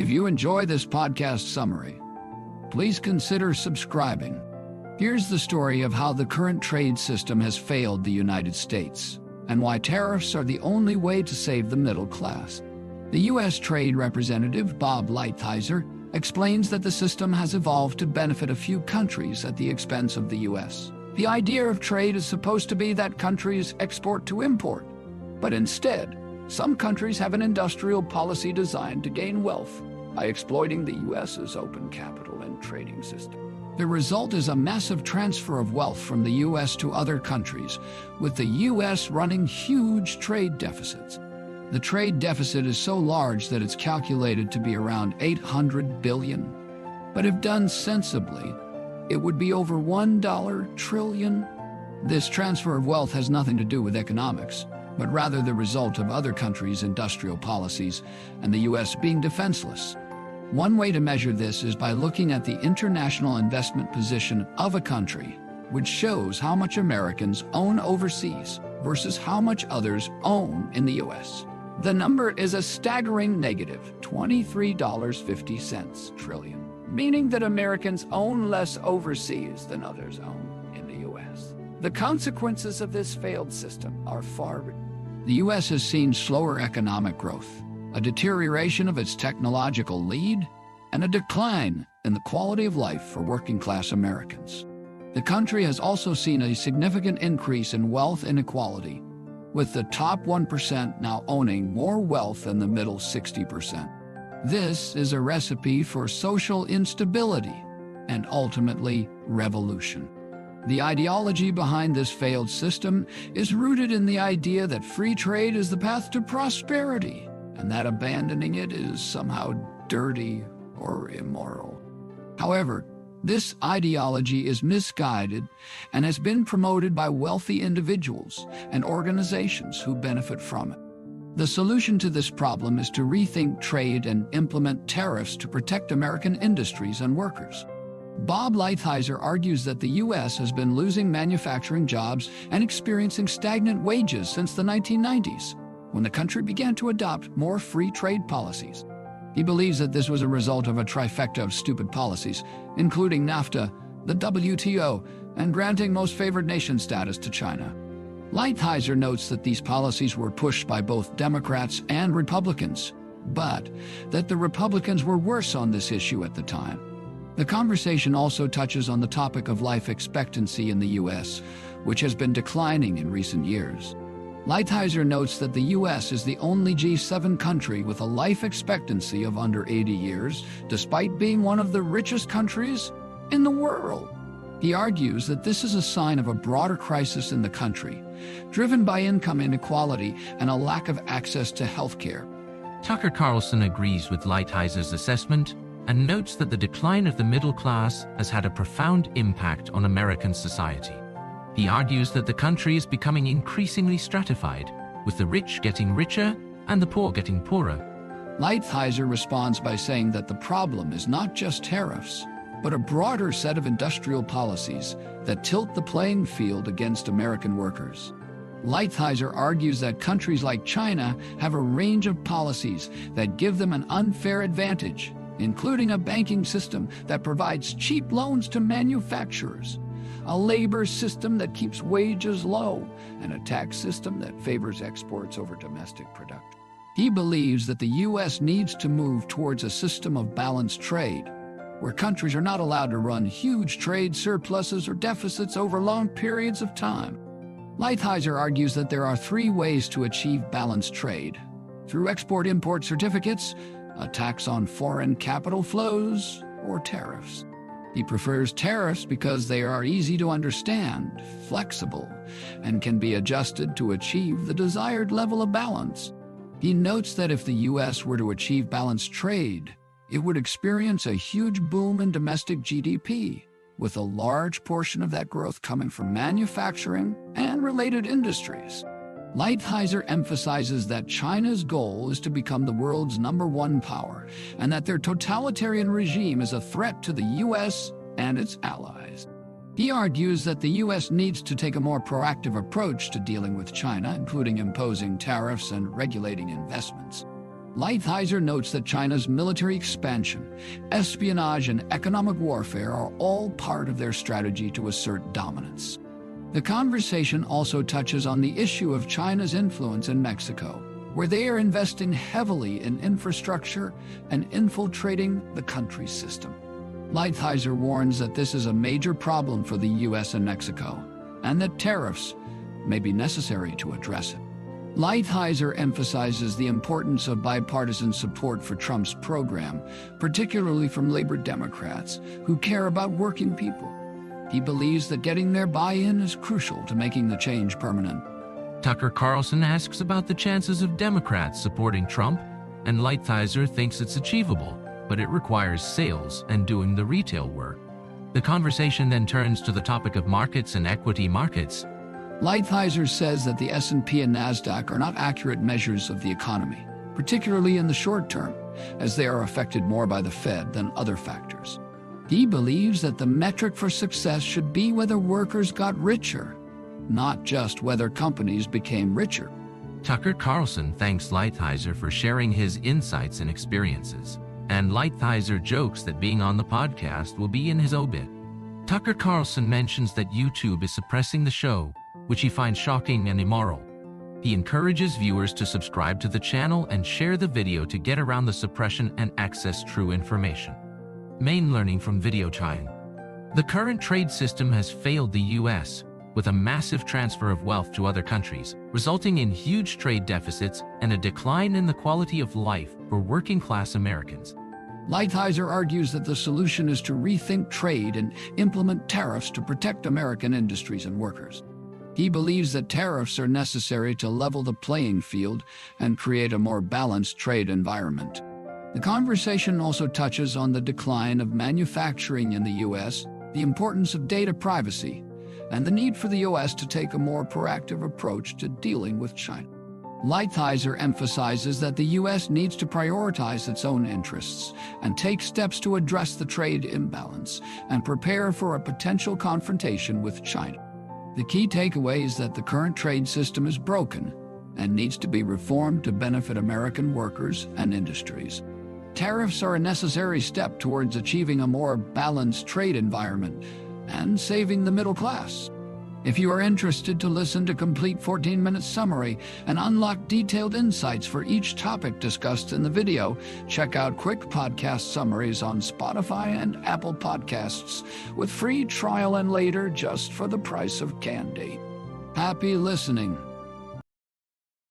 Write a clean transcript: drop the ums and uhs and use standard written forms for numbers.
If you enjoy this podcast summary, please consider subscribing. Here's the story of how the current trade system has failed the United States and why tariffs are the only way to save the middle class. The U.S. Trade Representative Bob Lighthizer explains that the system has evolved to benefit a few countries at the expense of the U.S. The idea of trade is supposed to be that countries export to import, but instead, some countries have an industrial policy designed to gain wealth by exploiting the U.S.'s open capital and trading system. The result is a massive transfer of wealth from the U.S. to other countries, with the U.S. running huge trade deficits. The trade deficit is so large that it's calculated to be around $800 billion. But if done sensibly, it would be over $1 trillion. This transfer of wealth has nothing to do with economics, but rather the result of other countries' industrial policies and the U.S. being defenseless. One way to measure this is by looking at the international investment position of a country, which shows how much Americans own overseas versus how much others own in the U.S. The number is a staggering negative $23.50 trillion, meaning that Americans own less overseas than others own in the U.S. The consequences of this failed system are far-reaching. The U.S. has seen slower economic growth, a deterioration of its technological lead, and a decline in the quality of life for working-class Americans. The country has also seen a significant increase in wealth inequality, with the top 1% now owning more wealth than the middle 60%. This is a recipe for social instability and ultimately revolution. The ideology behind this failed system is rooted in the idea that free trade is the path to prosperity, and that abandoning it is somehow dirty or immoral. However, this ideology is misguided and has been promoted by wealthy individuals and organizations who benefit from it. The solution to this problem is to rethink trade and implement tariffs to protect American industries and workers. Bob Lighthizer argues that the U.S. has been losing manufacturing jobs and experiencing stagnant wages since the 1990s, when the country began to adopt more free trade policies. He believes that this was a result of a trifecta of stupid policies, including NAFTA, the WTO, and granting most favored nation status to China. Lighthizer notes that these policies were pushed by both Democrats and Republicans, but that the Republicans were worse on this issue at the time. The conversation also touches on the topic of life expectancy in the U.S., which has been declining in recent years. Lighthizer notes that the U.S. is the only G7 country with a life expectancy of under 80 years, despite being one of the richest countries in the world. He argues that this is a sign of a broader crisis in the country, driven by income inequality and a lack of access to health care. Tucker Carlson agrees with Lighthizer's assessment and notes that the decline of the middle class has had a profound impact on American society. He argues that the country is becoming increasingly stratified, with the rich getting richer and the poor getting poorer. Lighthizer responds by saying that the problem is not just tariffs, but a broader set of industrial policies that tilt the playing field against American workers. Lighthizer argues that countries like China have a range of policies that give them an unfair advantage, including a banking system that provides cheap loans to manufacturers, a labor system that keeps wages low, and a tax system that favors exports over domestic production. He believes that the U.S. needs to move towards a system of balanced trade, where countries are not allowed to run huge trade surpluses or deficits over long periods of time. Lighthizer argues that there are three ways to achieve balanced trade: through export-import certificates, a tax on foreign capital flows, or tariffs. He prefers tariffs because they are easy to understand, flexible, and can be adjusted to achieve the desired level of balance. He notes that if the U.S. were to achieve balanced trade, it would experience a huge boom in domestic GDP, with a large portion of that growth coming from manufacturing and related industries. Lighthizer emphasizes that China's goal is to become the world's #1 power, and that their totalitarian regime is a threat to the U.S. and its allies. He argues that the U.S. needs to take a more proactive approach to dealing with China, including imposing tariffs and regulating investments. Lighthizer notes that China's military expansion, espionage, and economic warfare are all part of their strategy to assert dominance. The conversation also touches on the issue of China's influence in Mexico, where they are investing heavily in infrastructure and infiltrating the country's system. Lighthizer warns that this is a major problem for the U.S. and Mexico, and that tariffs may be necessary to address it. Lighthizer emphasizes the importance of bipartisan support for Trump's program, particularly from labor Democrats who care about working people. He believes that getting their buy-in is crucial to making the change permanent. Tucker Carlson asks about the chances of Democrats supporting Trump, and Lighthizer thinks it's achievable, but it requires sales and doing the retail work. The conversation then turns to the topic of markets and equity markets. Lighthizer says that the S&P and NASDAQ are not accurate measures of the economy, particularly in the short term, as they are affected more by the Fed than other factors. He believes that the metric for success should be whether workers got richer, not just whether companies became richer. Tucker Carlson thanks Lighthizer for sharing his insights and experiences, and Lighthizer jokes that being on the podcast will be in his obit. Tucker Carlson mentions that YouTube is suppressing the show, which he finds shocking and immoral. He encourages viewers to subscribe to the channel and share the video to get around the suppression and access true information. Main learning from video China. The current trade system has failed the U.S., with a massive transfer of wealth to other countries, resulting in huge trade deficits and a decline in the quality of life for working-class Americans. Lighthizer argues that the solution is to rethink trade and implement tariffs to protect American industries and workers. He believes that tariffs are necessary to level the playing field and create a more balanced trade environment. The conversation also touches on the decline of manufacturing in the U.S., the importance of data privacy, and the need for the U.S. to take a more proactive approach to dealing with China. Lighthizer emphasizes that the U.S. needs to prioritize its own interests and take steps to address the trade imbalance and prepare for a potential confrontation with China. The key takeaway is that the current trade system is broken and needs to be reformed to benefit American workers and industries. Tariffs are a necessary step towards achieving a more balanced trade environment and saving the middle class. If you are interested to listen to complete 14-minute summary and unlock detailed insights for each topic discussed in the video, check out quick podcast summaries on Spotify and Apple Podcasts with free trial and later just for the price of candy. Happy listening.